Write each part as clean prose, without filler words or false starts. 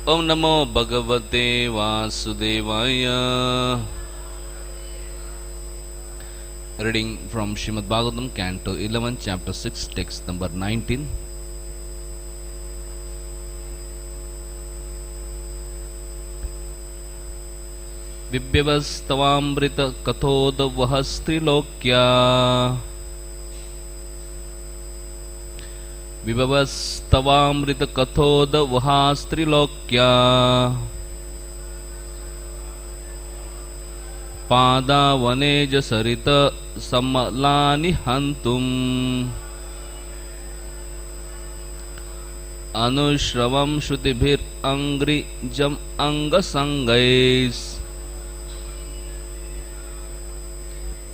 Om Namo Bhagavate Vasudevaya. Reading from Srimad Bhagavatam, Canto 11, Chapter 6, Text number 19. Vibhyavastavaamrita kathodavahastrilokya. Vibhyavastavaamrita kathodavahastrilokya. पादावनेज Sarith सम्मलानि हन्तुम् अनुश्रवं श्रुतिभिरङ्घ्रिजम् अङ्गसङ्गैस्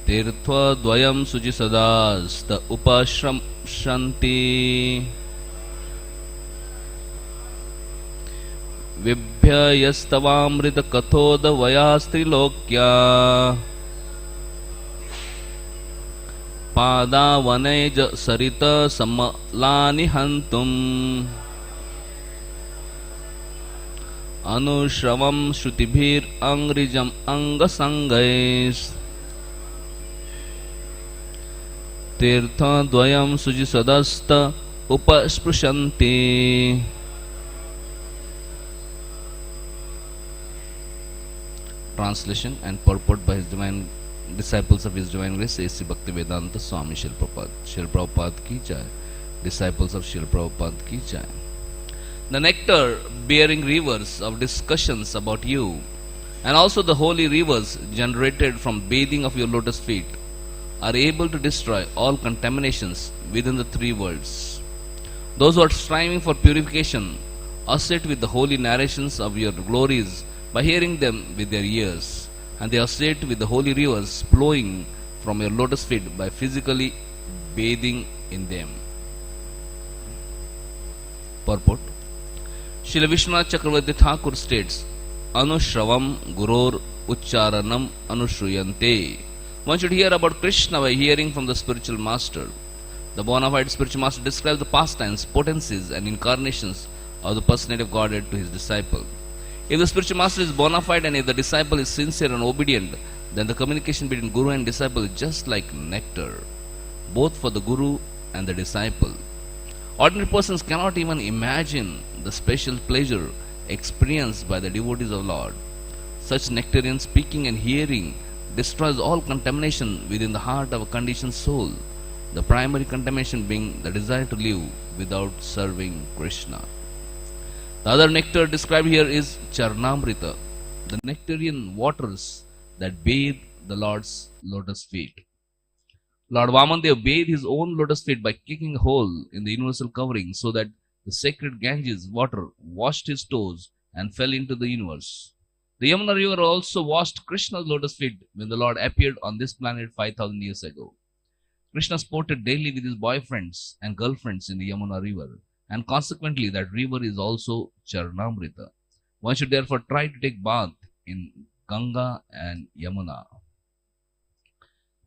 तीर्थद्वयं शुचिसदास्त उपश्रंसन्ति विभ्ययस्तवामृत कथोदवयास्त्रिलोक्या पादावनैज Sarith सम्मलानि हन्तुम् अनुश्रवं श्रुतिभिरङ्घ्रिजम् अङ्गसङ्गैस् तीर्थद्वयं शुचिसदस्त उपस्पृशन्ति. Translation and purport by His Divine Disciples of His Divine Grace A.C. Bhaktivedanta Swami Srila Prabhupada. Srila Prabhupada ki jai. Disciples of Srila Prabhupada ki jai. The nectar bearing rivers of discussions about you and also the holy rivers generated from bathing of your lotus feet are able to destroy all contaminations within the three worlds. Those who are striving for purification associate with the holy narrations of your glories by hearing them with their ears, and they associate with the holy rivers flowing from your lotus feet by physically bathing in them. Purport. Srila Vishwanath Chakravarti Thakur states, Anushravam Guror Ucharanam Anushruyante. One should hear about Krishna by hearing from the spiritual master. The bona fide spiritual master describes the pastimes, potencies, and incarnations of the personality of Godhead to his disciple. If the spiritual master is bona fide and if the disciple is sincere and obedient, then the communication between guru and disciple is just like nectar, both for the guru and the disciple. Ordinary persons cannot even imagine the special pleasure experienced by the devotees of Lord. Such nectarian speaking and hearing destroys all contamination within the heart of a conditioned soul, the primary contamination being the desire to live without serving Krishna. The other nectar described here is Charnamrita, the nectarian waters that bathe the Lord's lotus feet. Lord Vamandev bathed his own lotus feet by kicking a hole in the universal covering so that the sacred Ganges water washed his toes and fell into the universe. The Yamuna river also washed Krishna's lotus feet when the Lord appeared on this planet 5,000 years ago. Krishna sported daily with his boyfriends and girlfriends in the Yamuna river, and consequently that river is also Charnamrita. One should therefore try to take bath in Ganga and Yamuna.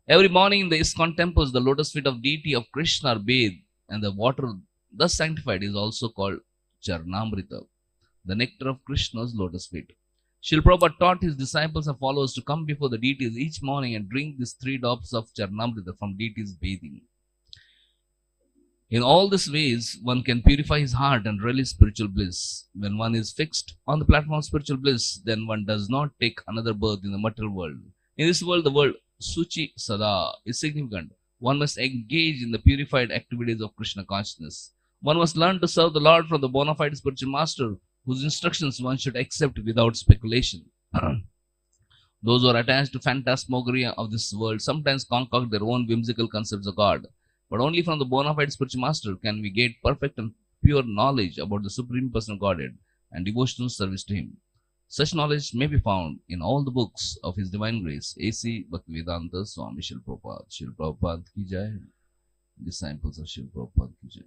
Every morning in the ISKCON temples, the lotus feet of deity of Krishna are bathed, and the water thus sanctified is also called Charnamrita, the nectar of Krishna's lotus feet. Srila Prabhupada taught his disciples and followers to come before the deities each morning and drink these 3 drops of Charnamrita from deities bathing. In all these ways, one can purify his heart and relish spiritual bliss. When one is fixed on the platform of spiritual bliss, then one does not take another birth in the material world. In this world, the word Suchi Sada is significant. One must engage in the purified activities of Krishna consciousness. One must learn to serve the Lord from the bona fide spiritual master, whose instructions one should accept without speculation. Those who are attached to phantasmagoria of this world sometimes concoct their own whimsical concepts of God. But only from the bona fide spiritual master can we get perfect and pure knowledge about the Supreme Personal Godhead and devotional service to Him. Such knowledge may be found in all the books of His Divine Grace, A.C. Bhaktivedanta Swami Srila Prabhupada. Srila Prabhupada ki jai. Disciples of Srila Prabhupada ki jai.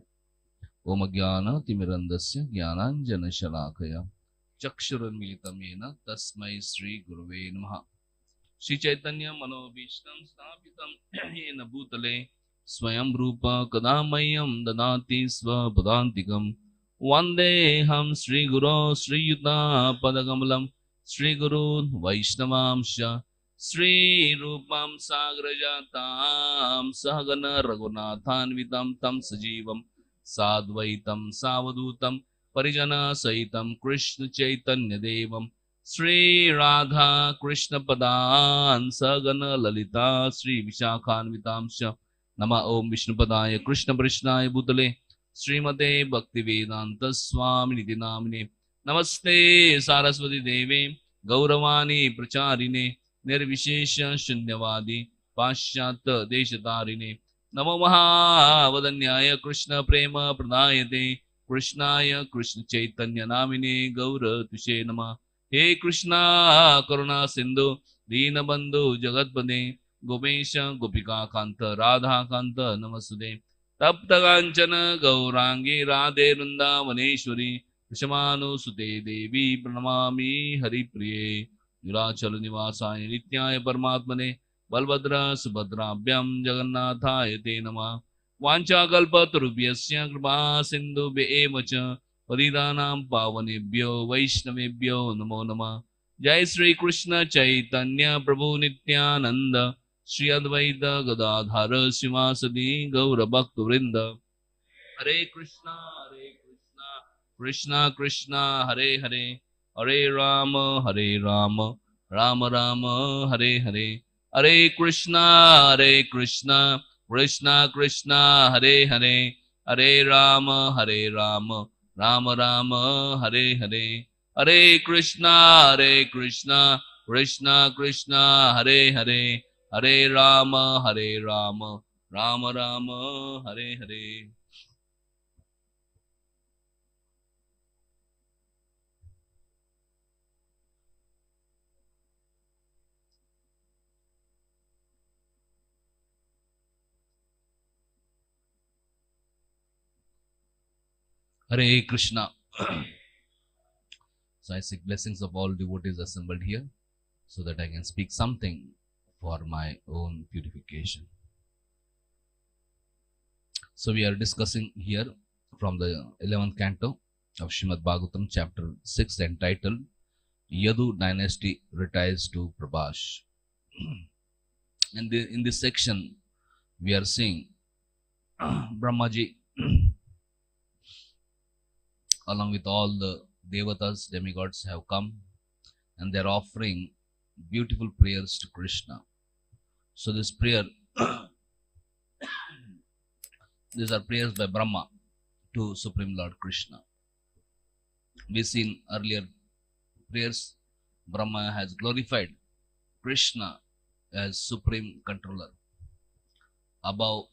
Om Jnana Timirandasya Jnananjana Shalakaya Chakshuranmilitam Yena Tasmai Sri Guruve Namaha. Sri Chaitanya Manobhishtam Sthapitam Yena Bhutale Swayam Rupa Kadamayam Dadati Svapadantikam Vandeham Sri Guru Sri Yuta Padakamalam Sri Guru Vaishnavamsha Sri Rupam Sagrajatam Sahagana Raghunathan Vitam Tam Sajivam Sadvaitam Savadutam Parijana Saitam Krishna Chaitanya Devam Sri Radha Krishna Padan Sagana Lalita Sri Vishakhan Vitamsha Nama Om Vishnu Padaya Krishna Prishnaya Bhutale Srimate Bhaktivedanta Swami Niti Namine Namaste Saraswati Deve Gauravani Pracharine Nirvishesha Shunyavadi Pashyata Deshatarine Namo Mahavadanyaya Krishna Prema Pradayate Krishnaya Krishna Chaitanya Namine Gaura Tushe Nama He Krishna Karuna Sindhu Dina Bandhu Jagatpade Gopesha Gopika Kanta Radha Kanta Namaste Taptaganchana Gaurangi Radhe Vrindavaneshwari Vishamanu Sute Devi Pranamami Hari Priye Nirachala Nivasaya Nityaya Paramatmane Balbhadra Subhadrabhyam Jagannathaya Te Namah Vancha Kalpatarubhyasya Kripa Sindhu Be'evacha Paridanam Pavanebhyo Vaishnavebhyo Namo Namah Jai Sri Krishna Chaitanya Prabhu Nityananda Shri Advaita Gadadhara Sivasadi Gaura Bhakta Vrinda Hare Krishna Krishna Krishna Hare Hare Hare Rama Rama Rama Hare Hare Hare Krishna Krishna Krishna Hare Hare Hare Rama Rama Rama Hare Hare Hare Krishna Krishna Krishna Hare Hare Hare Rama Rama Rama Hare Hare. Hare Krishna. So I seek blessings of all devotees assembled here so that I can speak something for my own purification. So we are discussing here from the 11th canto of Srimad Bhagavatam chapter 6 entitled Yadu dynasty retires to Prabhash. And in this section we are seeing Brahmaji along with all the devatas, demigods have come and they are offering beautiful prayers to Krishna. So this prayer, these are prayers by Brahma to Supreme Lord Krishna. We seen earlier prayers, Brahma has glorified Krishna as Supreme Controller above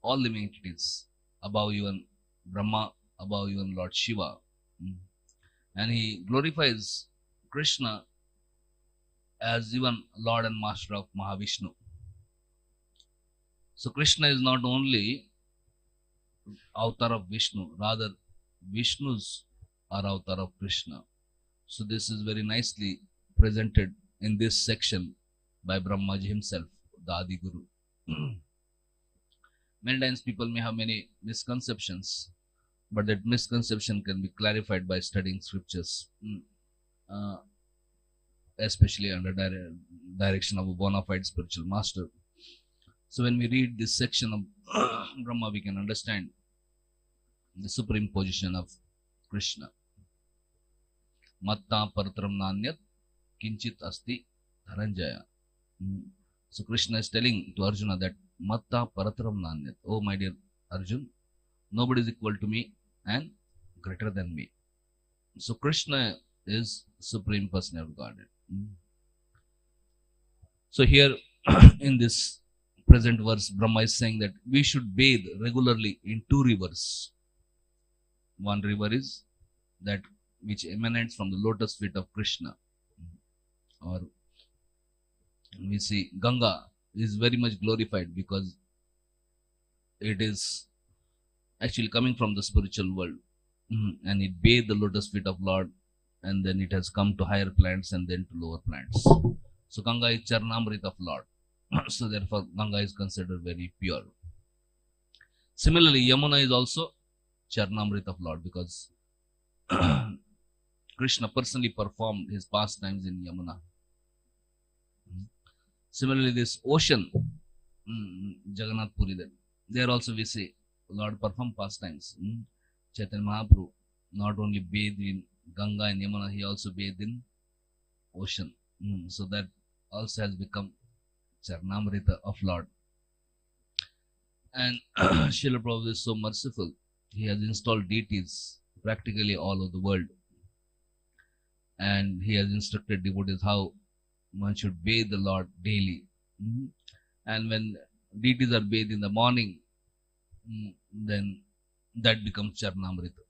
all living entities, above even Brahma, above even Lord Shiva. And he glorifies Krishna as even Lord and Master of Mahavishnu. So Krishna is not only avatar of Vishnu, rather Vishnus are avatar of Krishna. So this is very nicely presented in this section by Brahmaji himself, the Adi Guru. Many times people may have many misconceptions, but that misconception can be clarified by studying scriptures, especially under direction of a bona fide spiritual master. So when we read this section of Brahma, we can understand the supreme position of Krishna. Matta paratram nanyat kinchit asti dharanjaya. So Krishna is telling to Arjuna that Matta paratram nanyat. Oh my dear Arjun, nobody is equal to me and greater than me. So Krishna is Supreme Personality of Godhead. So here in this present verse, Brahma is saying that we should bathe regularly in two rivers. One river is that which emanates from the lotus feet of Krishna. Or we see Ganga is very much glorified because it is actually coming from the spiritual world, and it bathed the lotus feet of Lord, and then it has come to higher plants and then to lower plants. So Ganga is Charnamrita of Lord. So therefore Ganga is considered very pure. Similarly, Yamuna is also Charnamrita of Lord because Krishna personally performed his pastimes in Yamuna. Similarly, this ocean, Jagannath Puri, there also we see Lord perform pastimes. Chaitanya Mahaprabhu not only bathed in Ganga and Yamuna, he also bathed in ocean. So that also has become Charnamrita of Lord. And Srila Prabhu is so merciful. He has installed deities practically all over the world. And he has instructed devotees how one should bathe the Lord daily. And when deities are bathed in the morning, then that becomes Charnamrita.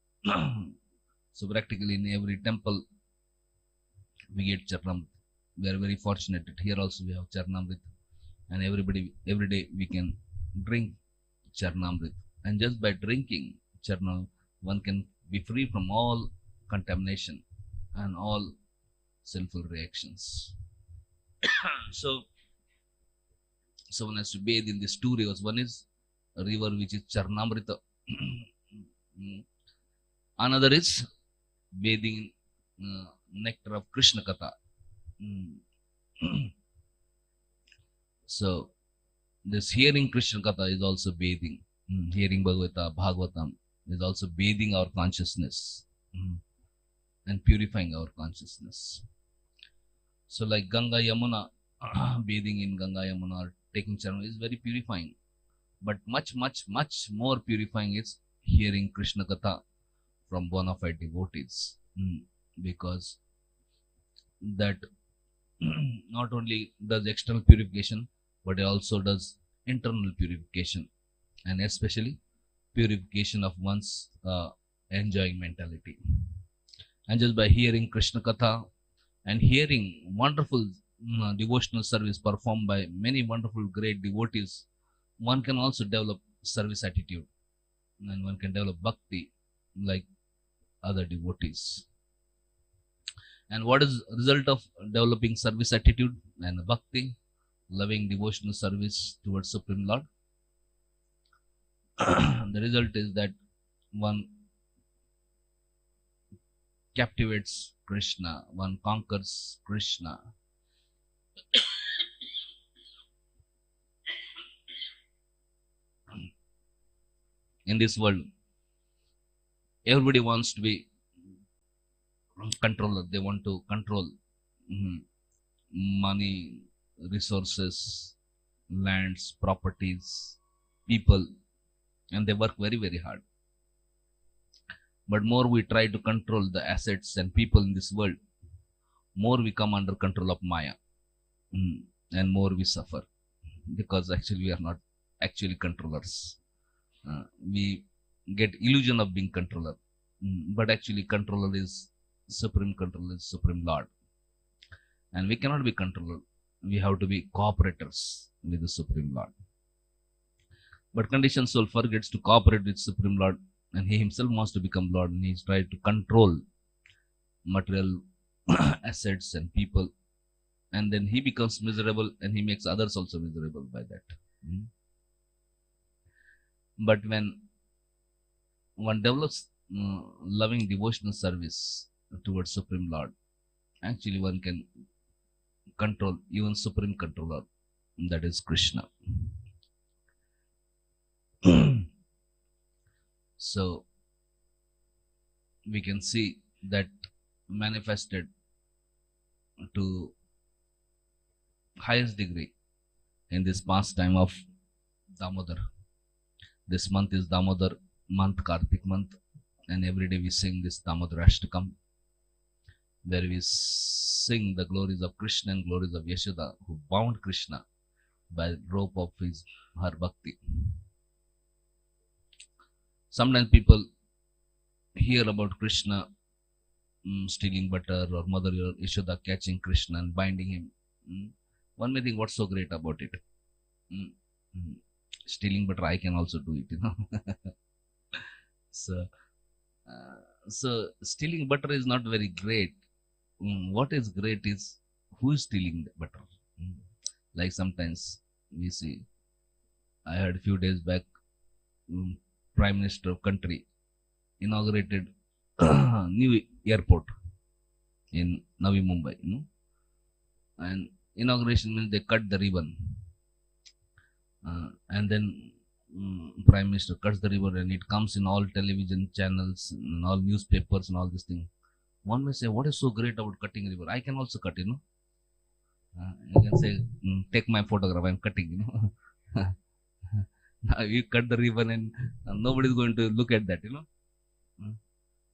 So practically in every temple we get Charnamrita. We are very fortunate that here also we have Charnamrita. And every day we can drink Charnamrita. And just by drinking Charnamrita, one can be free from all contamination and all sinful reactions. So one has to bathe in these two rivers. One is a river which is Charnamrita. Another is bathing in nectar of Krishna Katha. So this hearing Krishna Katha is also bathing. Hearing Bhagavatam is also bathing our consciousness and purifying our consciousness. So like Ganga Yamuna, bathing in Ganga Yamuna or taking charna is very purifying. But much more purifying is hearing Krishna Katha from bona fide devotees. Because that not only does external purification, but it also does internal purification, and especially purification of one's enjoying mentality. And just by hearing Krishna Katha and hearing wonderful devotional service performed by many wonderful great devotees, one can also develop service attitude and one can develop bhakti like other devotees. And what is the result of developing service attitude and bhakti, loving devotional service towards Supreme Lord? The result is that one captivates Krishna, one conquers Krishna. In this world, everybody wants to be controller. They want to control money, resources, lands, properties, people, and they work very hard. But more we try to control the assets and people in this world, more we come under control of Maya, and more we suffer, because actually we are not actually controllers. We get illusion of being controller, but actually controller is Supreme Lord. And we cannot be controller. We have to be cooperators with the Supreme Lord. But conditioned soul forgets to cooperate with Supreme Lord, and he himself wants to become Lord, and he's trying to control material assets and people, and then he becomes miserable and he makes others also miserable by that. But when one develops loving devotional service towards Supreme Lord, actually one can control even Supreme Controller, that is Krishna. So we can see that manifested to highest degree in this pastime of Damodar. This month is Damodar month, Kartik month, and every day we sing this Damodar Ashtakam, where we sing the glories of Krishna and glories of Yashoda, who bound Krishna by the rope of her bhakti. Sometimes people hear about Krishna stealing butter, or Mother Yashoda catching Krishna and binding him. One may think, what's so great about it? Stealing butter, I can also do it, So stealing butter is not very great. What is great is who is stealing the butter. Like sometimes we see, I heard a few days back, Prime Minister of country inaugurated new airport in Navi Mumbai. And inauguration means they cut the ribbon. And then Prime Minister cuts the ribbon and it comes in all television channels, in all newspapers and all this thing. One may say, what is so great about cutting ribbon? I can also cut, you can say, take my photograph, I'm cutting, Now you cut the ribbon and nobody is going to look at that,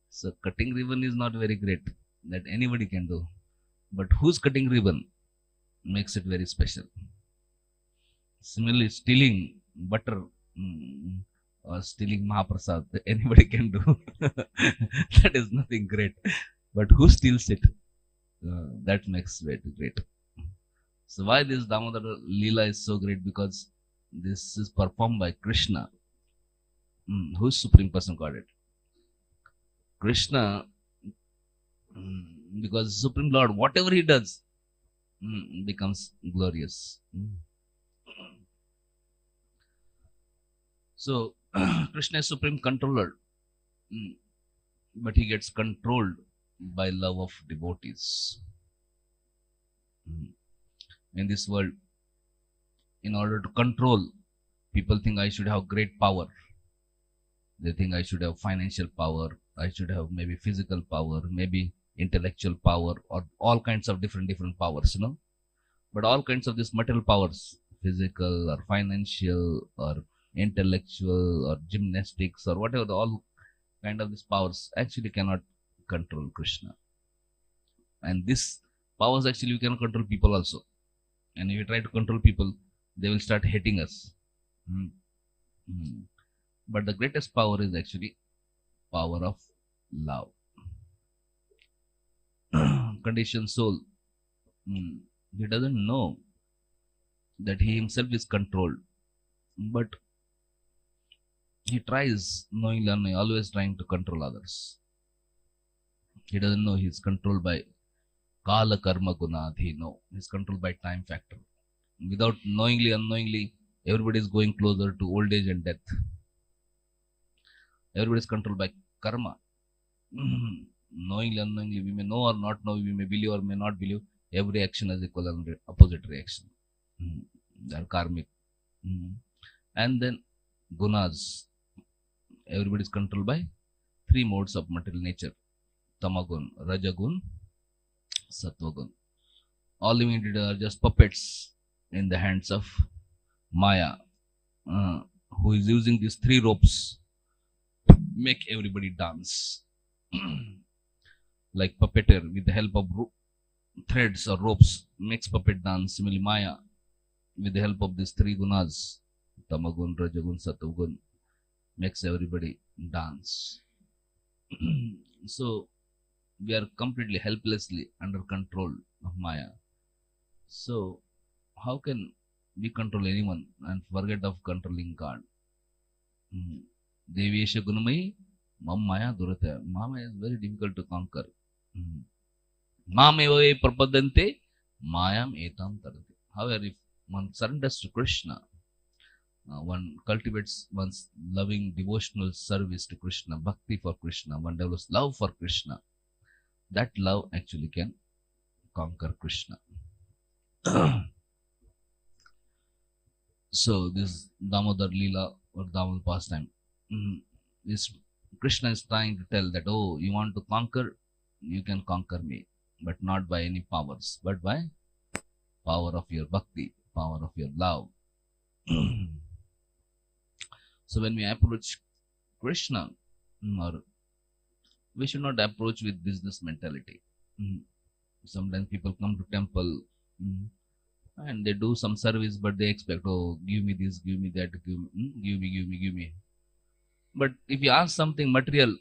So cutting ribbon is not very great, that anybody can do. But who's cutting ribbon makes it very special. Similarly, stealing butter or stealing Mahaprasad, anybody can do. That is nothing great. But who steals it? That makes it great. So why this Damodar Leela is so great? Because this is performed by Krishna, who is Supreme Person Godhead. Krishna, because Supreme Lord, whatever he does, becomes glorious. So Krishna is Supreme Controller, but he gets controlled by love of devotees. In this world, in order to control, people think I should have great power. They think I should have financial power, I should have maybe physical power, maybe intellectual power, or all kinds of different powers, But all kinds of these material powers, physical or financial or intellectual or gymnastics or whatever, all kind of these powers actually cannot control Krishna. And this powers actually you cannot control people also. And if you try to control people, they will start hating us. But the greatest power is actually power of love. Conditioned soul, he doesn't know that he himself is controlled, but he tries knowingly, unknowingly, always trying to control others. He doesn't know he is controlled by Kala Karma Gunadhino. He is controlled by time factor. Without knowingly, unknowingly, everybody is going closer to old age and death. Everybody is controlled by karma. Knowingly, unknowingly, we may know or not know, we may believe or may not believe. Every action has equal and opposite reaction. They are karmic. And then gunas. Everybody is controlled by three modes of material nature: tamagun, rajagun, sattvagun. All living entities are just puppets in the hands of Maya, who is using these three ropes to make everybody dance. Like puppeteer with the help of threads or ropes makes puppet dance. Similarly, Maya with the help of these three gunas, tamagun, rajagun, sattvagun, makes everybody dance. So we are completely helplessly under control of Maya. So how can we control anyone and forget of controlling God? Devesha Gunamai, Mam Maya Durata. Maya is very difficult to conquer. Mamevave Prapadante, Mayam Etam Tarate. However, if one surrenders to Krishna, one cultivates one's loving devotional service to Krishna, bhakti for Krishna, one develops love for Krishna, that love actually can conquer Krishna. So this Damodar Leela or Damodar pastime, this Krishna is trying to tell that, oh, you want to conquer, you can conquer me, but not by any powers, but by power of your bhakti, power of your love. So when we approach Krishna, or we should not approach with business mentality. Sometimes people come to temple and they do some service, but they expect, oh, give me this, give me that, give me. But if you ask something material,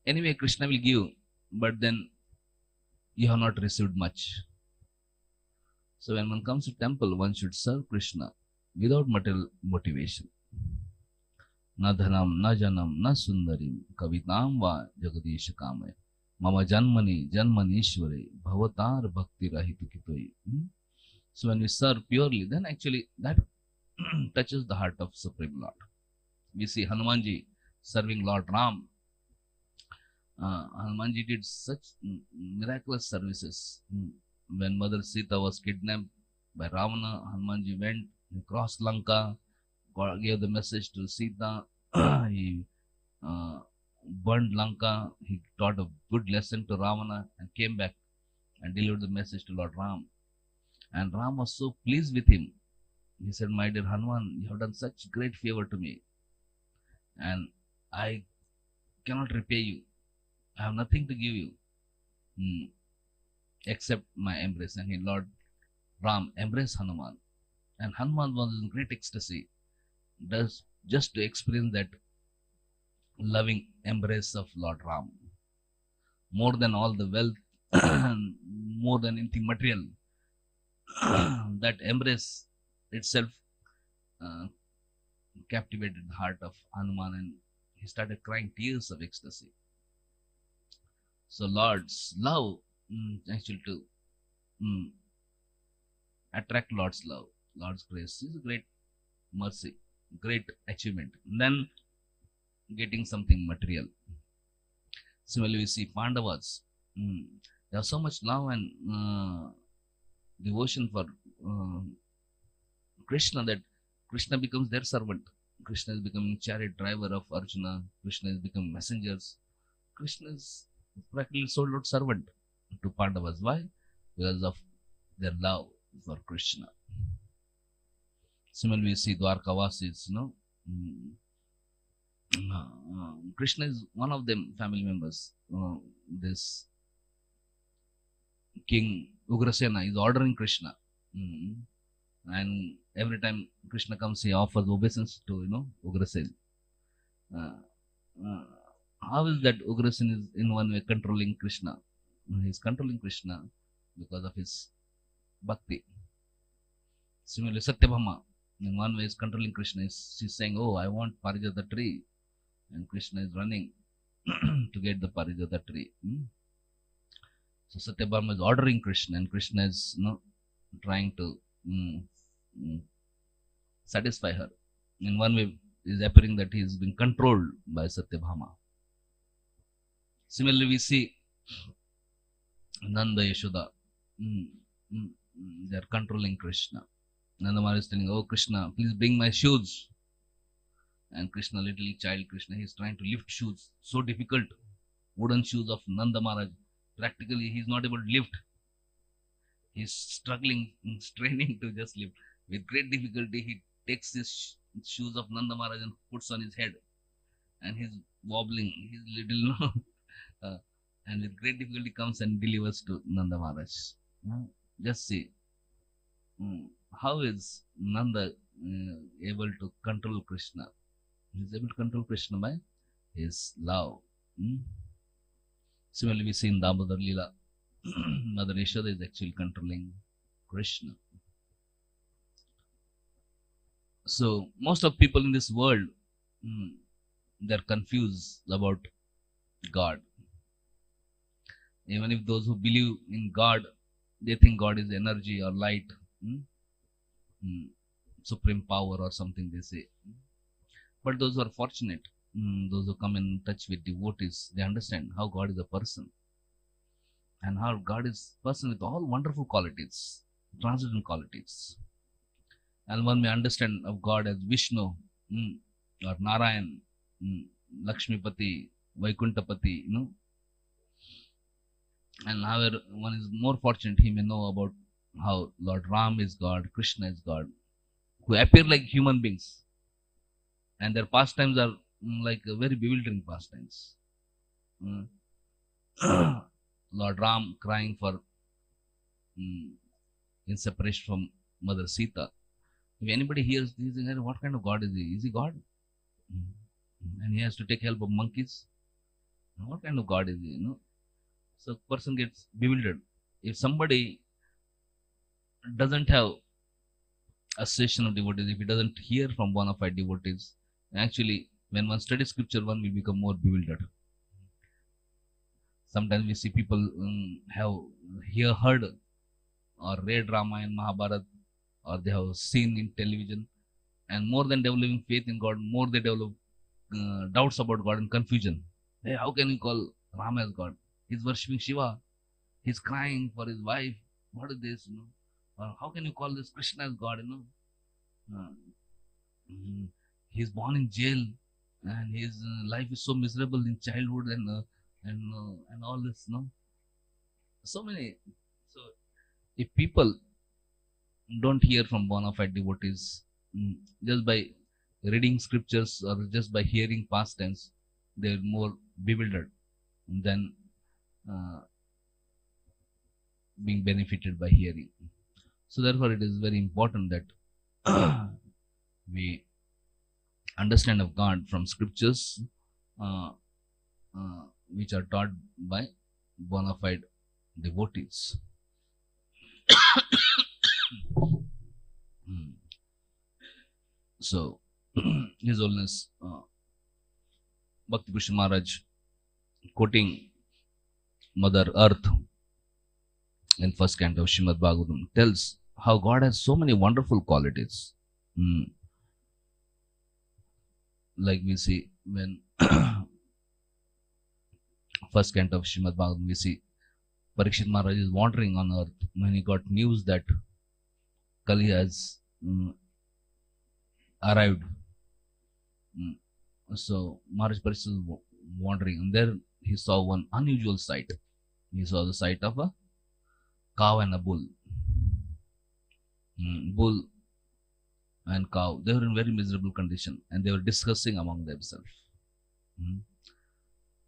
anyway Krishna will give, but then you have not received much. So when one comes to temple, one should serve Krishna without material motivation. Na dhanam, na janam, na sundarim, kavitam va jagadisha kamay, mama janmani, janmanishware, bhavatar bhakti rahitu kitoi. So when we serve purely, then actually that touches the heart of Supreme Lord. We see Hanumanji serving Lord Ram. Hanumanji did such miraculous services. When Mother Sita was kidnapped by Ravana, Hanumanji went, he crossed Lanka, gave the message to Sita. He burned Lanka. He taught a good lesson to Ravana and came back and delivered the message to Lord Ram. And Ram was so pleased with him. He said, "My dear Hanuman, you have done such great favor to me, and I cannot repay you. I have nothing to give you except my embrace." And Lord Ram embraced Hanuman. And Hanuman was in great ecstasy, just to experience that loving embrace of Lord Ram. More than all the wealth, more than anything material, that embrace itself captivated the heart of Hanuman, and he started crying tears of ecstasy. So Lord's love, actually to attract Lord's love, Lord's grace is a great mercy, great achievement. And then getting something material. Similarly, we see Pandavas. They have so much love and devotion for Krishna that Krishna becomes their servant. Krishna is becoming chariot driver of Arjuna. Krishna is becoming messengers. Krishna is practically sold out servant to Pandavas. Why? Because of their love for Krishna. Similarly, we see Dwarkavasis, Krishna is one of them, family members. This King Ugrasena is ordering Krishna. And every time Krishna comes, he offers obeisance to, Ugrasena. How is that Ugrasena is in one way controlling Krishna? He is controlling Krishna because of his bhakti. Similarly, Satyabhama in one way is controlling Krishna. She's saying, "Oh, I want Parijata tree," and Krishna is running to get the Parijata tree. So Satyabhama is ordering Krishna, and Krishna is trying to satisfy her. In one way, it is appearing that he is being controlled by Satyabhama. Similarly, we see Nanda Yashoda. They are controlling Krishna. Nanda Maharaj is telling, "Oh Krishna, please bring my shoes." And Krishna, little child Krishna, he is trying to lift shoes. So difficult. Wooden shoes of Nanda Maharaj. Practically, he is not able to lift. He is struggling, straining to just lift. With great difficulty, he takes his shoes of Nanda Maharaj and puts on his head. And he is wobbling. He is little, and with great difficulty comes and delivers to Nanda Maharaj. Just see. How is Nanda able to control Krishna? He is able to control Krishna by his love. Similarly, we see in Damodar Leela, Mother Yashoda is actually controlling Krishna. So, most of people in this world, they are confused about God. Even if those who believe in God, they think God is energy or light, supreme power or something they say. But those who are fortunate, those who come in touch with devotees, they understand how God is a person. And how God is a person with all wonderful qualities, transcendent qualities. And one may understand of God as Vishnu, or Narayan, Lakshmipati, Vaikuntapati, And however, one is more fortunate, he may know about how Lord Ram is God, Krishna is God, who appear like human beings. And their pastimes are like very bewildering pastimes. Lord Ram crying for in separation from Mother Sita. If anybody hears this, what kind of God is he? Is he God? And he has to take help of monkeys? What kind of God is he? So a person gets bewildered. If somebody doesn't have association of devotees, if he doesn't hear from one of our devotees, actually when one studies scripture, one will become more bewildered. Sometimes we see people have heard or read Ramayana, Mahabharata, or they have seen in television, and more than developing faith in God, more they develop doubts about God and confusion. Hey, how can you call Rama as God. He's worshipping Shiva. He's crying for his wife. What is this? Or how can you call this Krishna as God? He's born in jail, and his life is so miserable in childhood, and all this. So many. So if people don't hear from bona fide devotees, just by reading scriptures or just by hearing past tense, they're more bewildered than being benefited by hearing. So therefore it is very important that we understand of God from scriptures which are taught by bona fide devotees. So His Holiness Bhakti Krishna Maharaj, quoting Mother Earth in first canto of Srimad Bhagavatam, tells how God has so many wonderful qualities. Like we see when first canto of Srimad Bhagavatam, we see Parikshit Maharaj is wandering on earth when he got news that Kali has arrived. So Maharaj Parikshit was wandering, and there he saw one unusual sight. He saw the sight of a cow and a bull. Bull and cow, they were in very miserable condition, and they were discussing among themselves.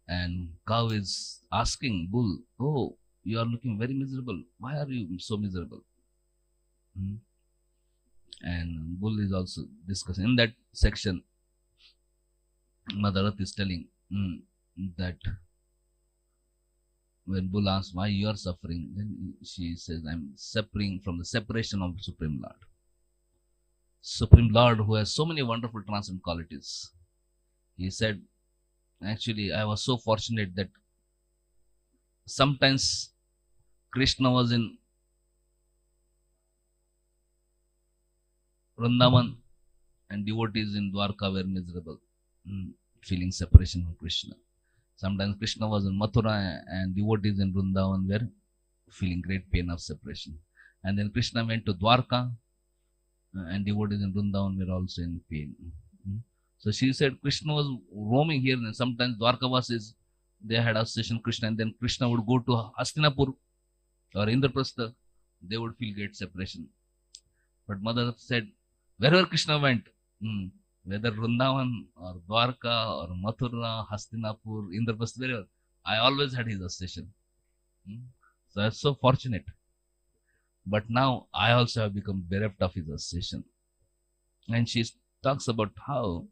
And cow is asking bull, "Oh, you are looking very miserable. Why are you so miserable?" And bull is also discussing. In that section, Mother Earth is telling that when bull asks why you are suffering, then she says, "I'm suffering from the separation of the Supreme Lord." Supreme Lord, who has so many wonderful transcendent qualities. He said, actually, I was so fortunate that sometimes Krishna was in Vrindavan and devotees in Dwarka were miserable, feeling separation from Krishna. Sometimes Krishna was in Mathura and devotees in Vrindavan were feeling great pain of separation. And then Krishna went to Dwarka and devotees in Vrindavan were also in pain. So she said Krishna was roaming here, and sometimes Dwarkavasis, they had association with Krishna, and then Krishna would go to Hastinapur or Indraprastha, they would feel great separation. But Mother said, wherever Krishna went, whether Vrindavan or Dwarka or Mathura, Hastinapur, Indraprastha, wherever, I always had his association. So I was so fortunate. But now I also have become bereft of his association. And she talks about how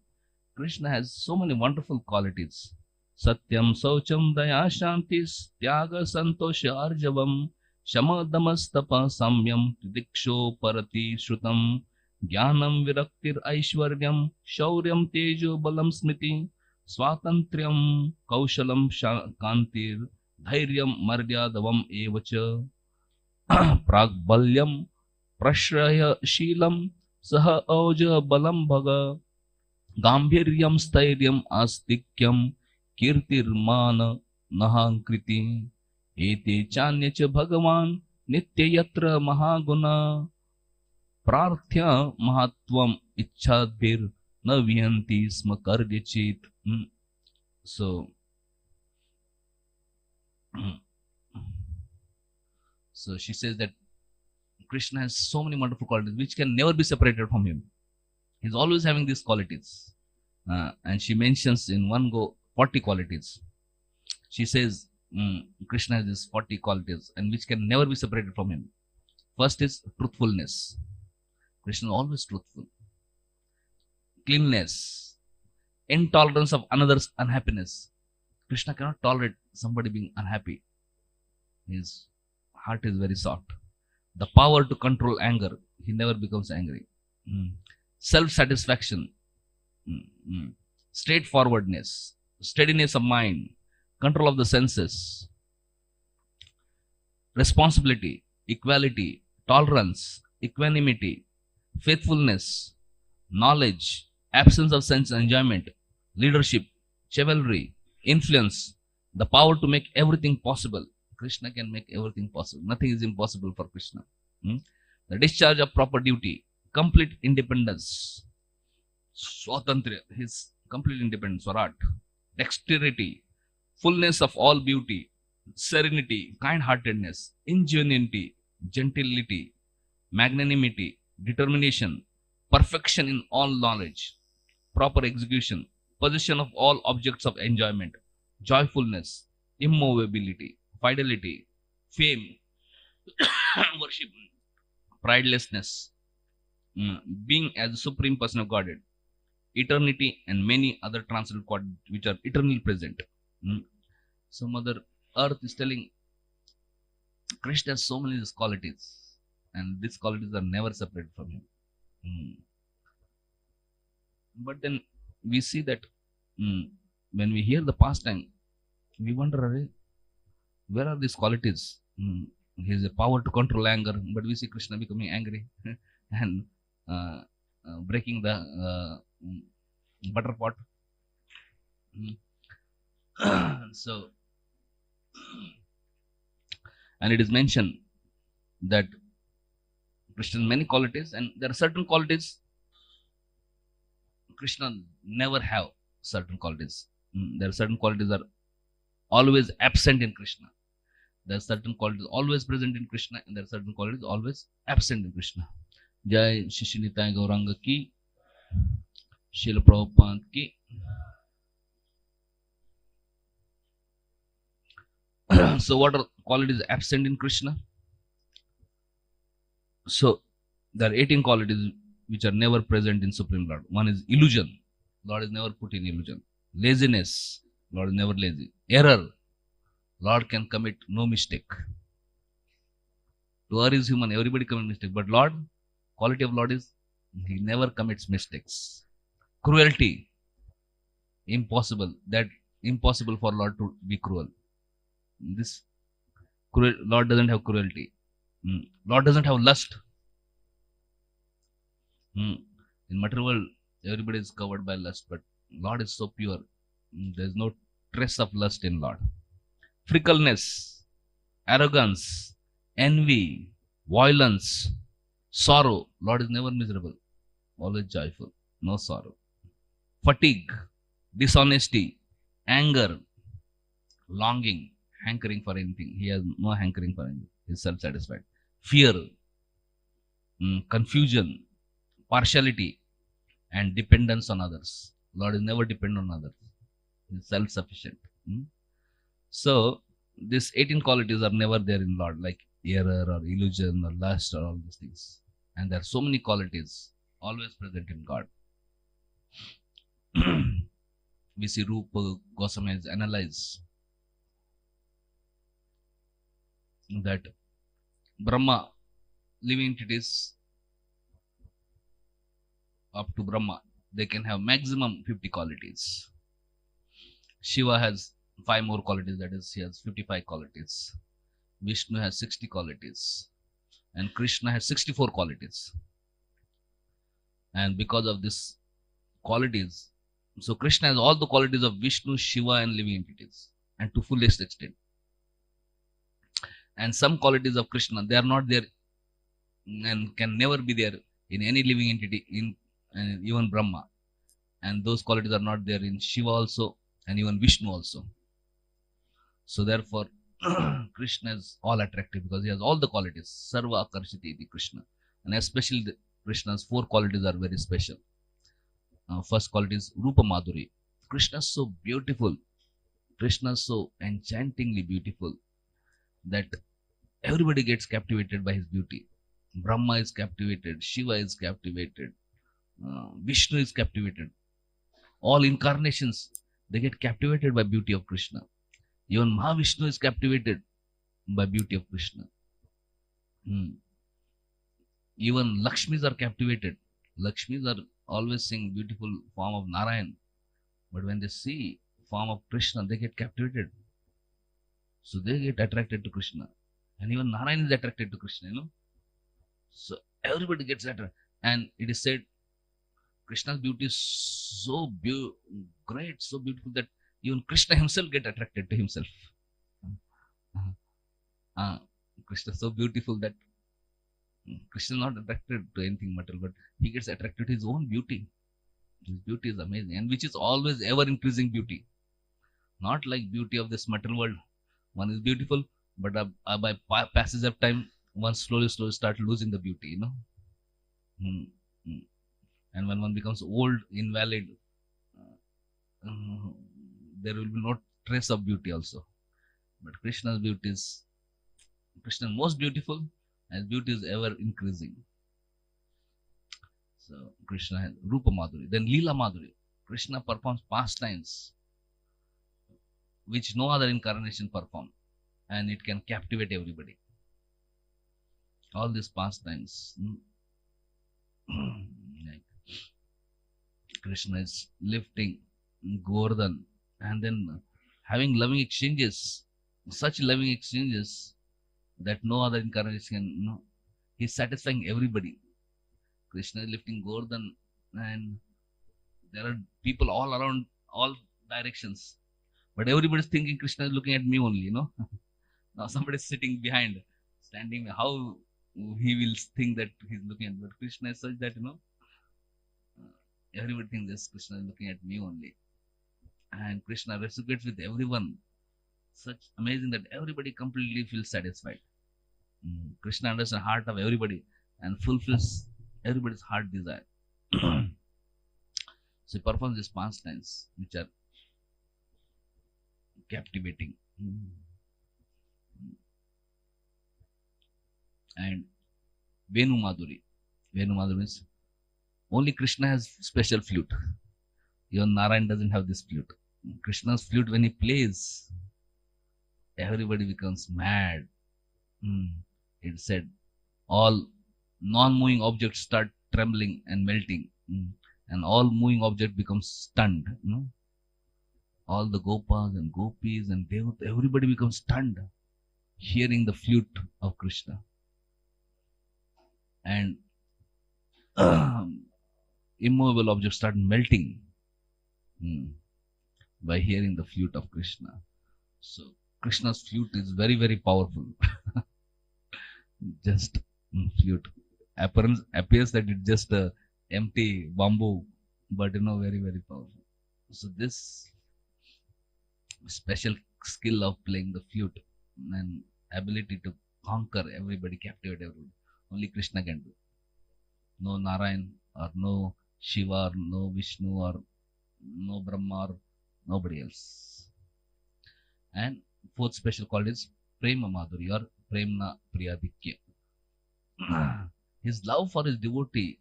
Krishna has so many wonderful qualities. Satyam Saucham Daya Shantis Tyaga Santosha Arjavam Shama Damastapa Samyam Diksho Parati Shrutam Jnanam Viraktir Aishwaryam Shauryam Tejo Balam Smriti Swatantriyam Kaushalam Kantir Dhairyam Maryadavam Evacha Pragbalyam Prashraya Shilam Saha Auja Balam Bhaga Gambhiryam Stairyam Astikyam Kirtirmana Nahankriti Ete Chanyacha Bhagavan Nitya Yatra Mahaguna Prarthya Mahatvam Ichchadbir Naviyanti Sma Karyachit. So she says that Krishna has so many wonderful qualities which can never be separated from him. He's always having these qualities. And she mentions in one go 40 qualities. She says Krishna has these 40 qualities and which can never be separated from him. First is truthfulness. Krishna is always truthful. Cleanness. Intolerance of another's unhappiness. Krishna cannot tolerate somebody being unhappy. His heart is very soft. The power to control anger. He never becomes angry. Self-satisfaction. Straightforwardness. Steadiness of mind. Control of the senses. Responsibility. Equality. Tolerance. Equanimity. Faithfulness. Knowledge. Absence of sense enjoyment. Leadership. Chivalry. Influence. The power to make everything possible. Krishna can make everything possible. Nothing is impossible for Krishna. Hmm? The discharge of proper duty, complete independence, swatantriya, his complete independence, swarat, dexterity, fullness of all beauty, serenity, kind-heartedness, ingenuity, gentility, magnanimity, determination, perfection in all knowledge, proper execution, possession of all objects of enjoyment, joyfulness, immovability, fidelity, fame, worship, pridelessness, being as the supreme person of Godhead, eternity, and many other transcendental qualities which are eternally present. So Mother Earth is telling Krishna has so many these qualities, and these qualities are never separated from him. But then we see that when we hear the pastime, we wonder, where are these qualities? He has a power to control anger, but we see Krishna becoming angry and breaking the butter pot. So, and it is mentioned that Krishna has many qualities, and there are certain qualities Krishna never have. Certain qualities. There are certain qualities are always absent in Krishna. There are certain qualities always present in Krishna, and there are certain qualities always absent in Krishna. Jai Shishinitai Gauranga ki, Srila Prabhupada ki. So what are qualities absent in Krishna? So there are 18 qualities which are never present in Supreme Lord. One is illusion. Lord is never put in illusion. Laziness. Lord is never lazy. Error. Lord can commit no mistake. To err is human. Everybody commits mistake. But Lord, quality of Lord is he never commits mistakes. Cruelty. Impossible. That impossible for Lord to be cruel. This Lord doesn't have cruelty. Lord doesn't have lust. In material world, everybody is covered by lust, but Lord is so pure. There is no trace of lust in Lord. Fickleness, arrogance, envy, violence, sorrow. Lord is never miserable, always joyful, no sorrow. Fatigue, dishonesty, anger, longing, hankering for anything. He has no hankering for anything. He is self-satisfied. Fear, confusion, partiality, and dependence on others. Lord is never dependent on others. He is self-sufficient. So these 18 qualities are never there in Lord, like error or illusion or lust or all these things. And there are so many qualities always present in God. We see Rupa Goswami has analyzed that Brahma, living entities up to Brahma, they can have maximum 50 qualities. Shiva has 5 more qualities, that is, he has 55 qualities. Vishnu has 60 qualities. And Krishna has 64 qualities. And because of this qualities, so Krishna has all the qualities of Vishnu, Shiva, and living entities, and to fullest extent. And some qualities of Krishna, they are not there and can never be there in any living entity, in even Brahma. And those qualities are not there in Shiva also, and even Vishnu also. So therefore, Krishna is all attractive because he has all the qualities. Sarva Akarshiti iti Krishna. And especially Krishna's 4 qualities are very special. First quality is Rupa Madhuri. Krishna is so beautiful. Krishna is so enchantingly beautiful that everybody gets captivated by his beauty. Brahma is captivated, Shiva is captivated, Vishnu is captivated. All incarnations, they get captivated by beauty of Krishna. Even Mahavishnu is captivated by beauty of Krishna. Even Lakshmis are captivated. Lakshmis are always seeing beautiful form of Narayan. But when they see form of Krishna, they get captivated. So they get attracted to Krishna. And even Narayan is attracted to Krishna, So everybody gets attracted. And it is said, Krishna's beauty is so great, so beautiful that Even Krishna himself get attracted to himself. Krishna is so beautiful that Krishna is not attracted to anything material, but he gets attracted to his own beauty. His beauty is amazing, and which is always ever increasing beauty. Not like beauty of this material world. One is beautiful, but by passage of time, one slowly start losing the beauty, you know. And when one becomes old, invalid, there will be no trace of beauty also. But Krishna's beauty is most beautiful, and beauty is ever increasing. So Krishna has Rupa Madhuri. Then Leela Madhuri. Krishna performs pastimes which no other incarnation perform, and it can captivate everybody. All these pastimes. Like Krishna is lifting Govardhan and then having loving exchanges, such loving exchanges that no other incarnation can, no. He's satisfying everybody. Krishna is lifting Govardhan, and there are people all around, all directions. But everybody is thinking Krishna is looking at me only, you know. Now somebody is sitting behind, standing, how he will think that he's looking at, but Krishna is such that, you know, everybody thinks this Krishna is looking at me only. And Krishna reciprocates with everyone. Such amazing that everybody completely feels satisfied. Krishna understands the heart of everybody and fulfills everybody's heart desire. So he performs these pastimes which are captivating. And Venu Madhuri. Venu Madhuri means only Krishna has special flute. Even Narayan doesn't have this flute. Krishna's flute, when he plays, everybody becomes mad. It said all non-moving objects start trembling and melting, and all moving object becomes stunned. All the gopas and gopis and devata, everybody becomes stunned hearing the flute of Krishna. And immovable objects start melting by hearing the flute of Krishna. So Krishna's flute is very, very powerful. Just flute. Appears that it's just a empty bamboo, but very, very powerful. So this special skill of playing the flute and ability to conquer everybody, captivate everybody, only Krishna can do. No Narayan or no Shiva or no Vishnu or no Brahma or nobody else. And fourth special quality is Prema Madhuri or Premna Priyadikya. His love for his devotee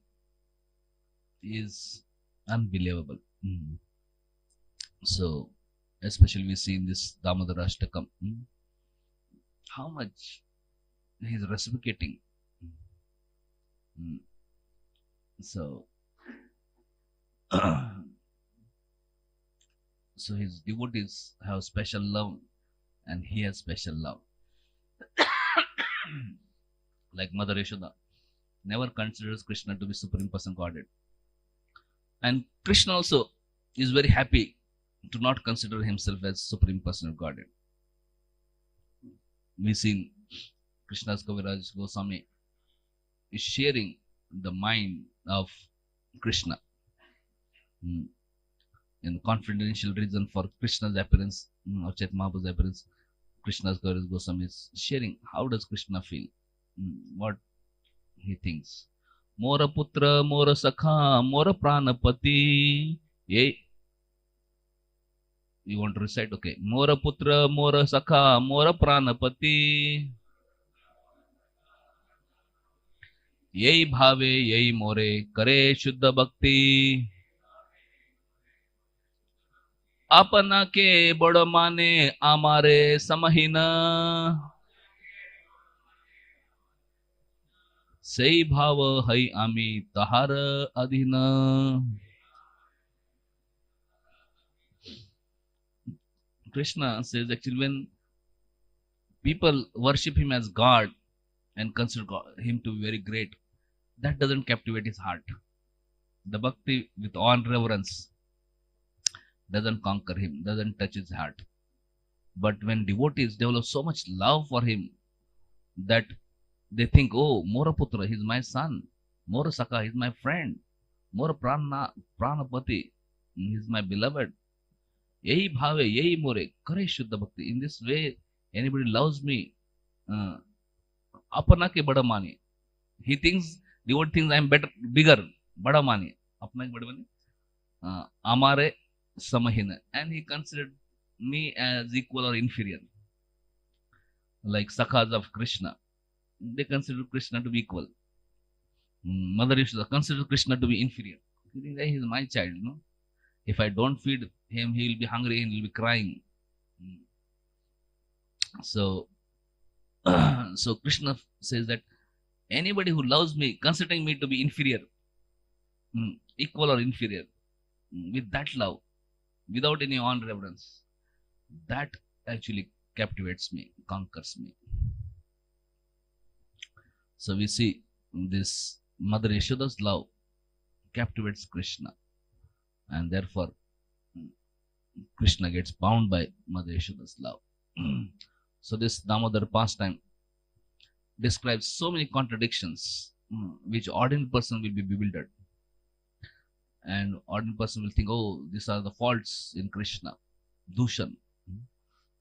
is unbelievable. So, especially we see in this Damodara Ashtakam, how much he is reciprocating. So his devotees have special love, and he has special love. Like Mother Yashoda never considers Krishna to be Supreme Person Godhead. And Krishna also is very happy to not consider himself as Supreme Person of Godhead. We see Krishna's Kaviraj Goswami is sharing the mind of Krishna. In confidential reason for Krishna's appearance, or Chaitanya Mahaprabhu's appearance, Krishna's Kaviraj Goswami is sharing how does Krishna feel, what he thinks. Mora putra, mora sakha, mora pranapati. Yay. You want to recite? Okay. Mora putra, mora sakha, mora pranapati. Yai bhave, yai more, kare shuddha bhakti. Apana ke bada mane amare samahina. Sei bhava hai ami tahara adhina. Krishna says actually when people worship him as God and consider him to be very great, that doesn't captivate his heart. The bhakti with awe and reverence doesn't conquer him, doesn't touch his heart. But when devotees develop so much love for him that they think, oh, Moraputra, he's my son. Morasaka, he's my friend. Pranapati, he's my beloved. Yehi bhave, yehi more, kare shuddha bhakti. In this way, anybody loves me, apana ke bada mani. He thinks, devotee thinks I am better, bigger, bada mani. Apna ke bada mani. Amare samahina. And he considered me as equal or inferior. Like sakhas of Krishna. They consider Krishna to be equal. Mother Yashoda considers Krishna to be inferior. He thinks, hey, he is my child, no? If I don't feed him, he will be hungry and he will be crying. So, so Krishna says that anybody who loves me, considering me to be inferior, equal or inferior, with that love, without any honor reverence, that actually captivates me, conquers me. So we see this Mother Yashoda's love captivates Krishna, and therefore Krishna gets bound by Mother Yashoda's love. So this Damodar pastime describes so many contradictions which ordinary person will be bewildered. And ordinary person will think, oh, these are the faults in Krishna, Dushan.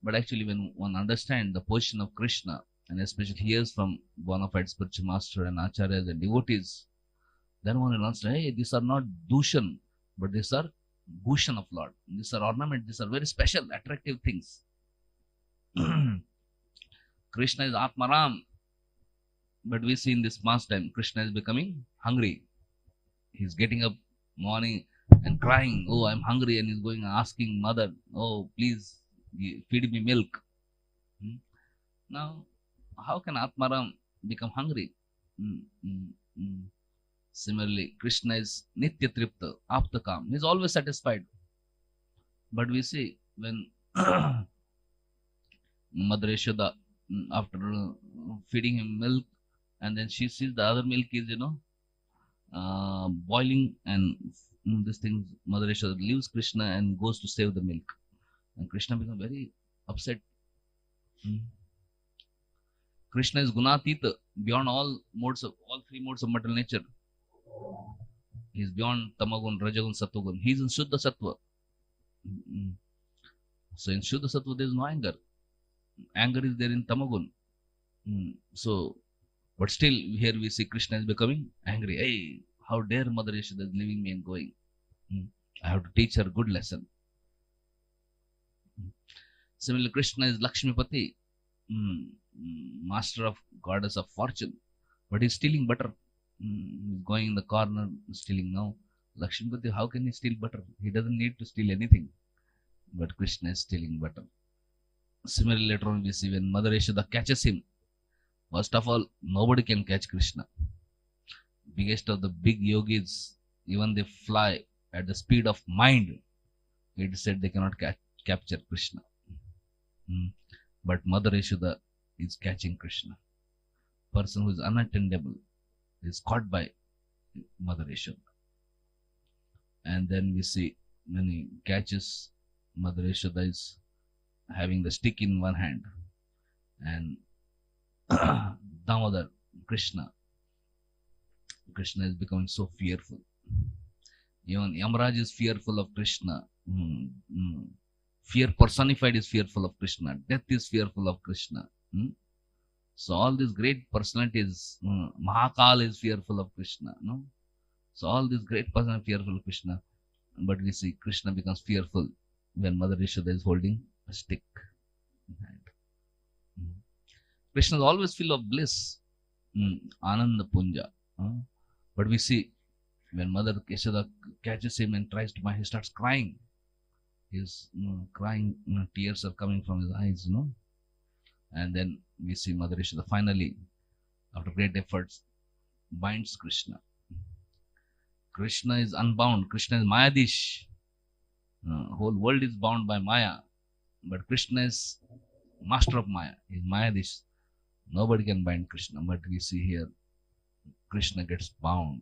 But actually when one understands the position of Krishna, and especially hears from bona fide spiritual master and acharyas and devotees, then one will understand, hey, these are not Dushan, but these are Bhushan of Lord. These are ornament, these are very special, attractive things. Krishna is Atmaram, but we see in this pastime, Krishna is becoming hungry. He's getting up morning and crying, oh, I'm hungry, and he's going and asking mother, oh, please feed me milk. Now, how can Atmaram become hungry? Similarly, Krishna is Nitya Tripta, Aptakam. He's always satisfied. But we see when Mother Yashoda, after feeding him milk, and then she sees the other milk is, boiling, and this thing, Mother Yashoda leaves Krishna and goes to save the milk. And Krishna becomes very upset. Krishna is Gunatita, beyond all three modes of material nature. He is beyond Tamagun, Rajagun, Sattvagun. He is in Shuddha Sattva. So in Shuddha Sattva there is no anger. Anger is there in Tamagun. So, but still here we see Krishna is becoming angry. Hey, how dare Mother Yashoda is leaving me and going? I have to teach her a good lesson. Similarly, Krishna is Lakshmipati, master of goddess of fortune, but he's stealing butter. He's going in the corner stealing now. Lakshmipati, how can he steal butter? He doesn't need to steal anything, but Krishna is stealing butter. Similarly, later on we see when Mother Yashoda catches him. First of all, nobody can catch Krishna. Biggest of the big yogis, even they fly at the speed of mind. It said they cannot capture Krishna. But Mother Yashoda is catching Krishna. Person who is unattendable is caught by Mother Yashoda. And then we see when he catches, Mother Yashoda is having the stick in one hand, and Damodar, Krishna is becoming so fearful. Even Yamaraj is fearful of Krishna. Fear personified is fearful of Krishna. Death is fearful of Krishna. So all these great personalities, Mahakal is fearful of Krishna. No? So all these great persons are fearful of Krishna. But we see Krishna becomes fearful when Mother Yashoda is holding a stick in hand. Krishna is always full of bliss, Ananda Punja. But we see when Mother Yashoda catches him and tries to buy, he starts crying. He's crying, tears are coming from his eyes, And then we see Mother Yashoda finally, after great efforts, binds Krishna. Krishna is unbound. Krishna is Mayadish. Whole world is bound by Maya. But Krishna is master of Maya. He is Mayadish. Nobody can bind Krishna. But we see here, Krishna gets bound.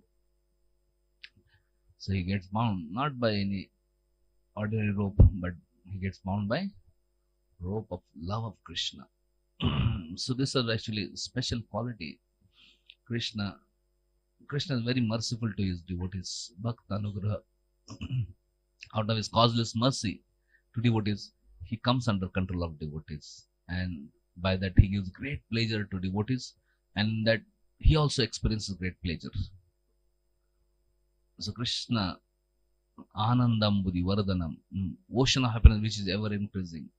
So he gets bound not by any ordinary rope, but he gets bound by rope of love of Krishna. So this is actually special quality. Krishna is very merciful to his devotees. Bhakta Anugraha. Out of his causeless mercy to devotees, he comes under control of devotees. And by that he gives great pleasure to devotees, and that he also experiences great pleasure. So Krishna, Anandambudi Vardhanam, ocean of happiness which is ever increasing.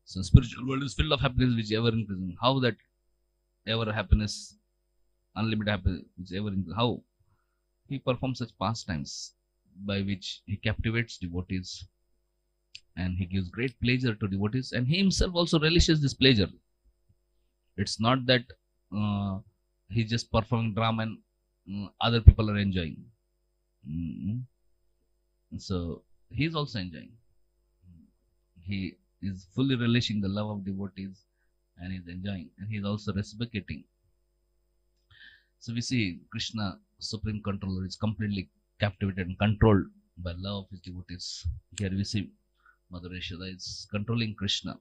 So spiritual world is filled of happiness which is ever increasing. How that ever happiness, unlimited happiness which is ever increasing? How? He performs such pastimes by which he captivates devotees and he gives great pleasure to devotees, and he himself also relishes this pleasure. It's not that he's just performing drama and other people are enjoying. So he's also enjoying. He is fully relishing the love of devotees and he's enjoying, and he's also reciprocating. So we see Krishna, supreme controller, is completely captivated and controlled by love of his devotees. Here we see Mother Yashoda is controlling Krishna.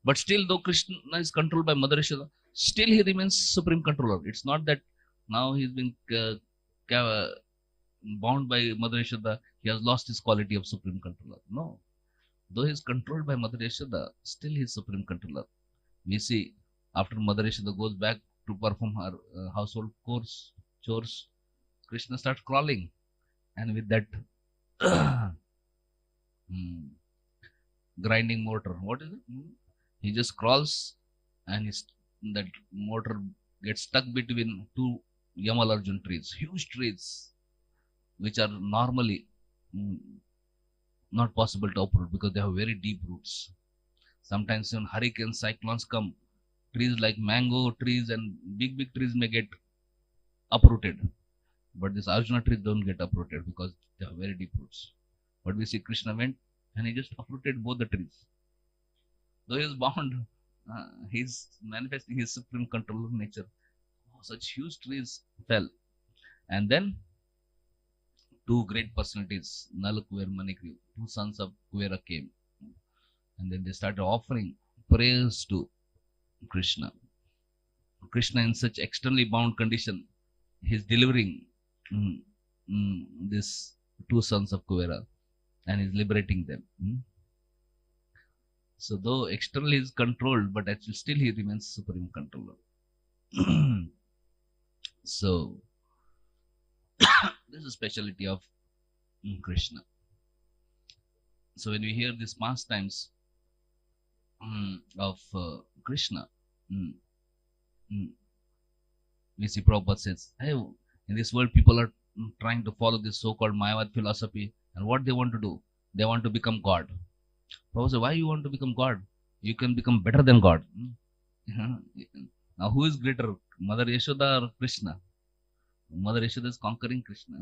But still, though Krishna is controlled by Mother Yashoda, still he remains supreme controller. It's not that now he's been bound by Mother Yashoda, he has lost his quality of supreme controller. No. Though he is controlled by Mother Yashoda, still he is supreme controller. We see after Mother Yashoda goes back to perform her household chores, Krishna starts crawling, and with that grinding mortar, what is it? He just crawls, and that mortar gets stuck between two Yamalarjun trees, huge trees, which are normally not possible to uproot because they have very deep roots. Sometimes when hurricanes, cyclones come, trees like mango trees and big trees may get uprooted. But this Arjuna trees don't get uprooted because they have very deep roots. But we see Krishna went and he just uprooted both the trees. Though he is bound, he's manifesting his supreme control of nature. Oh, such huge trees fell. And then two great personalities, Nal Kuver Manikri, two sons of Kuvera came. And then they started offering prayers to Krishna. Krishna, in such externally bound condition, he's delivering these two sons of Kuvera and is liberating them. So though externally is controlled, but actually still he remains supreme controller. So this is a speciality of Krishna. So when we hear these pastimes of Krishna, we see Prabhupada says, hey, in this world people are trying to follow this so-called Mayavad philosophy, and what they want to do? They want to become God. Prabhupada says, why you want to become God? You can become better than God. Now who is greater, Mother Yashoda or Krishna? Mother Yashoda is conquering Krishna.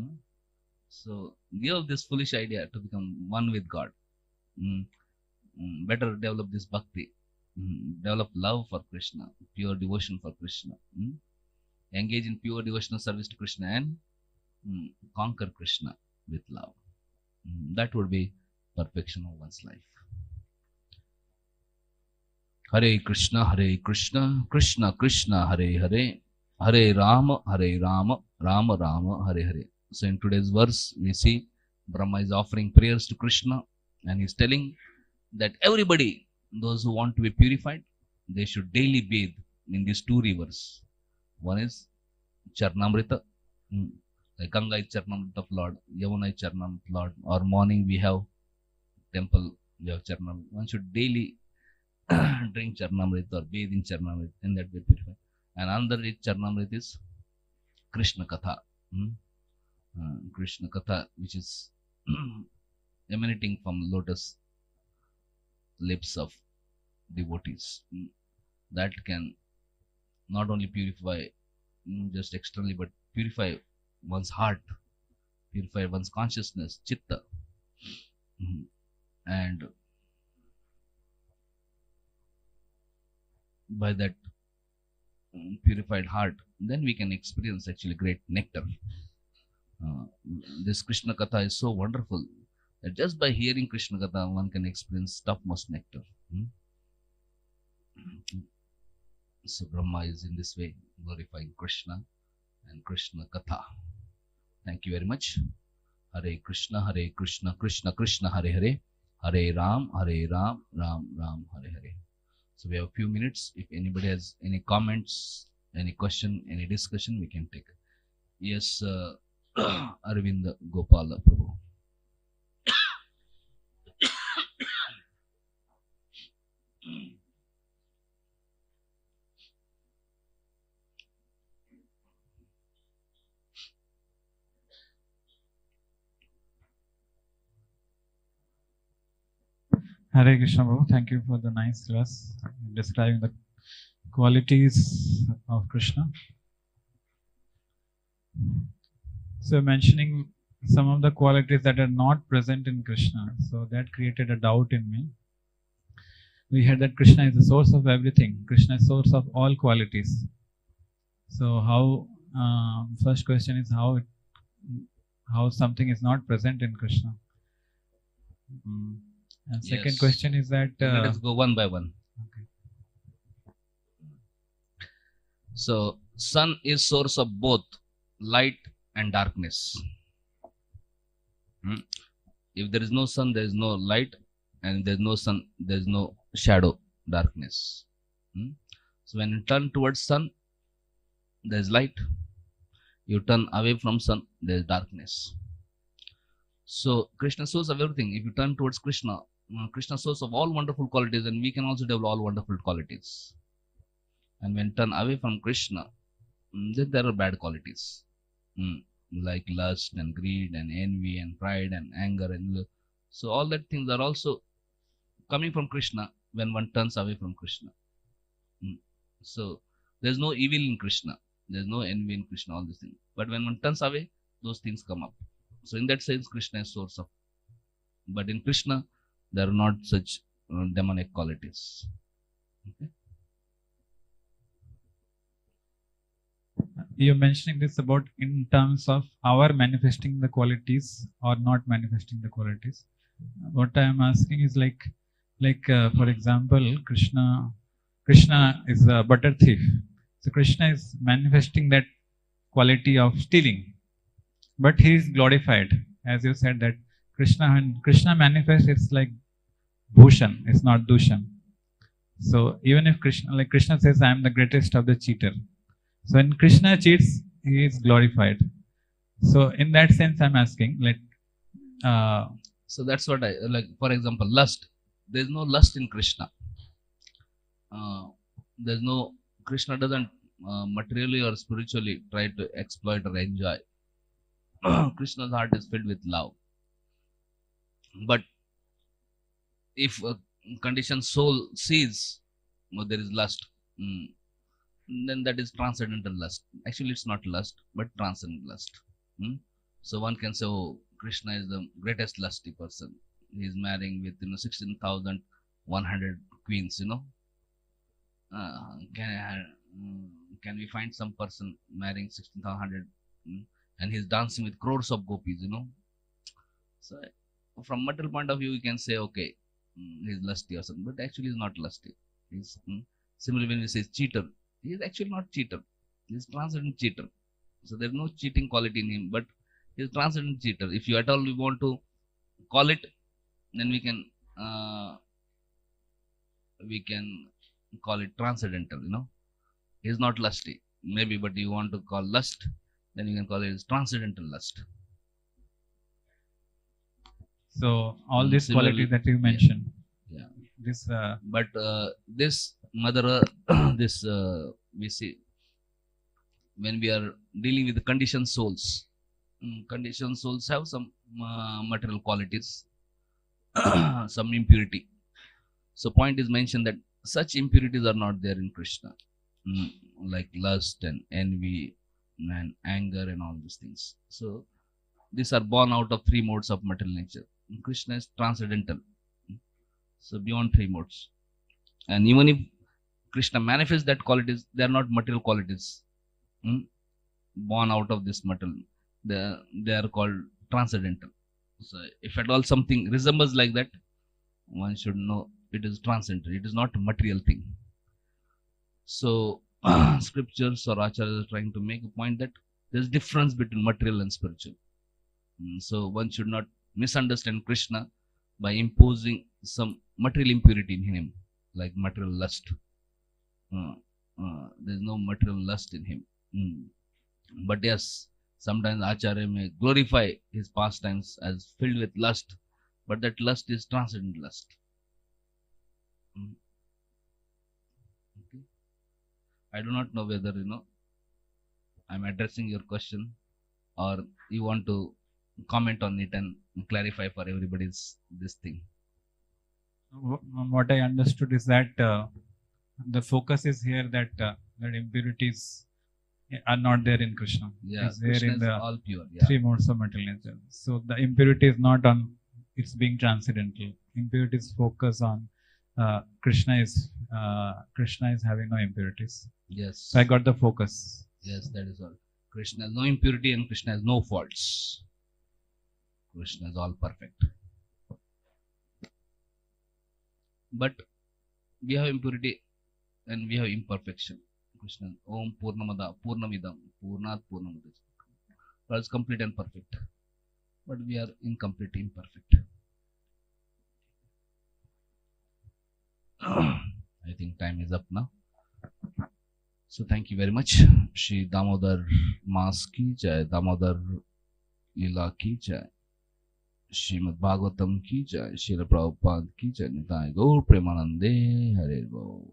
So give up this foolish idea to become one with God. Better develop this bhakti. Develop love for Krishna, pure devotion for Krishna. Engage in pure devotional service to Krishna and conquer Krishna with love. That would be perfection of one's life. Hare Krishna, Krishna Krishna, Hare Hare, Hare Rama, Rama Rama, Hare Hare. So in today's verse, we see Brahma is offering prayers to Krishna, and he's telling that everybody, those who want to be purified, they should daily bathe in these two rivers. One is Charnamrita, like Ganga is Charnamrita of Lord, Yamuna is Charnamrita of Lord, or morning we have temple, we have Charnamrita. One should daily drink Charnamrita or bathe in Charnamrita, and that will purify. And another is Charnamrita is Krishna Katha. Krishna Katha, which is emanating from lotus lips of devotees. That can not only purify just externally, but purify one's heart, purify one's consciousness, chitta. And by that purified heart, then we can experience actually great nectar. This Krishna Katha is so wonderful that just by hearing Krishna Katha, one can experience topmost nectar. So Brahma is in this way glorifying Krishna and Krishna Katha. Thank you very much. Hare Krishna, Krishna Krishna, Hare Hare, Hare Ram, Ram Ram, Hare Hare. So we have a few minutes. If anybody has any comments, any question, any discussion, we can take. Yes, Arvind Gopala Prabhu. Hare Krishna Prabhu, thank you for the nice class describing the qualities of Krishna. So mentioning some of the qualities that are not present in Krishna, so that created a doubt in me. We heard that Krishna is the source of everything. Krishna is source of all qualities. So how, first question is how something is not present in Krishna. And second question is that... let us go one by one. Okay. So, sun is source of both light and darkness. If there is no sun, there is no light, and there is no sun, there is no shadow, darkness. So, when you turn towards sun, there is light. You turn away from sun, there is darkness. So, Krishna is source of everything. If you turn towards Krishna, Krishna is source of all wonderful qualities, and we can also develop all wonderful qualities. And when turn away from Krishna, then there are bad qualities, like lust and greed and envy and pride and anger and so all that things are also coming from Krishna when one turns away from Krishna. So there is no evil in Krishna, there is no envy in Krishna, all these things. But when one turns away, those things come up. So in that sense, Krishna is source of. But in Krishna, there are not such demonic qualities. Okay. You're mentioning this about in terms of our manifesting the qualities or not manifesting the qualities. What I am asking is like for example, Krishna is a butter thief. So Krishna is manifesting that quality of stealing, but he is glorified. As you said that when Krishna manifests, it's like bhushan, it's not dushan. So even if Krishna says, I am the greatest of the cheater. So when Krishna cheats, he is glorified. So in that sense, I'm asking, so that's what I like. For example, lust. There is no lust in Krishna. There's no Krishna doesn't materially or spiritually try to exploit or enjoy. Krishna's heart is filled with love. But if a conditioned soul sees there is lust, then that is transcendental lust. Actually, it's not lust, but transcendental lust. So one can say, oh, Krishna is the greatest lusty person. He is marrying with 16,100 queens. Can we find some person marrying 16,100 and he's dancing with crores of gopis? So from material point of view, you can say, okay, he's lusty or something, but actually he's not lusty. He's similarly when we say cheater, he is actually not cheater. He is transcendent cheater. So there is no cheating quality in him, but he is transcendent cheater. If you at all we want to call it, then we can call it transcendental. He is not lusty, maybe, but you want to call lust, then you can call it transcendental lust. So all these qualities that you mentioned, this but this mother this we see when we are dealing with the conditioned souls. Conditioned souls have some material qualities, some impurity. So point is mentioned that such impurities are not there in Krishna, like lust and envy and anger and all these things. So these are born out of three modes of material nature. Krishna is transcendental, so beyond three modes. And even if Krishna manifests that qualities, they are not material qualities born out of this material. They are called transcendental. So if at all something resembles like that, one should know it is transcendental. It is not a material thing. So scriptures or acharyas are trying to make a point that there's difference between material and spiritual. So one should not misunderstand Krishna by imposing some material impurity in him, like material lust. There's no material lust in him. But yes, sometimes Acharya may glorify his pastimes as filled with lust, but that lust is transcendent lust. Okay. I do not know whether I'm addressing your question or you want to comment on it and clarify for everybody's this thing. What I understood is that the focus is here that that impurities are not there in Krishna. Yeah, It's there Krishna in is the all pure. Yeah. three modes of material nature. So the impurity is not on, it's being transcendental. Impurity is focus on Krishna is having no impurities. Yes. So I got the focus. Yes, that is all. Krishna has no impurity and Krishna has no faults. Krishna is all perfect. But we have impurity and we have imperfection. Krishna, Om Purnamada, Purnamidam, Purnat Purnamada. God is complete and perfect. But we are incomplete, imperfect. I think time is up now. So thank you very much. Shri Damodar Mas ki jai, Damodar Lila ki jai, Srimad Bhagavatam ki jai, Srila Prabhupada ki jai, Nitai Gaur Premanande Hare Bo.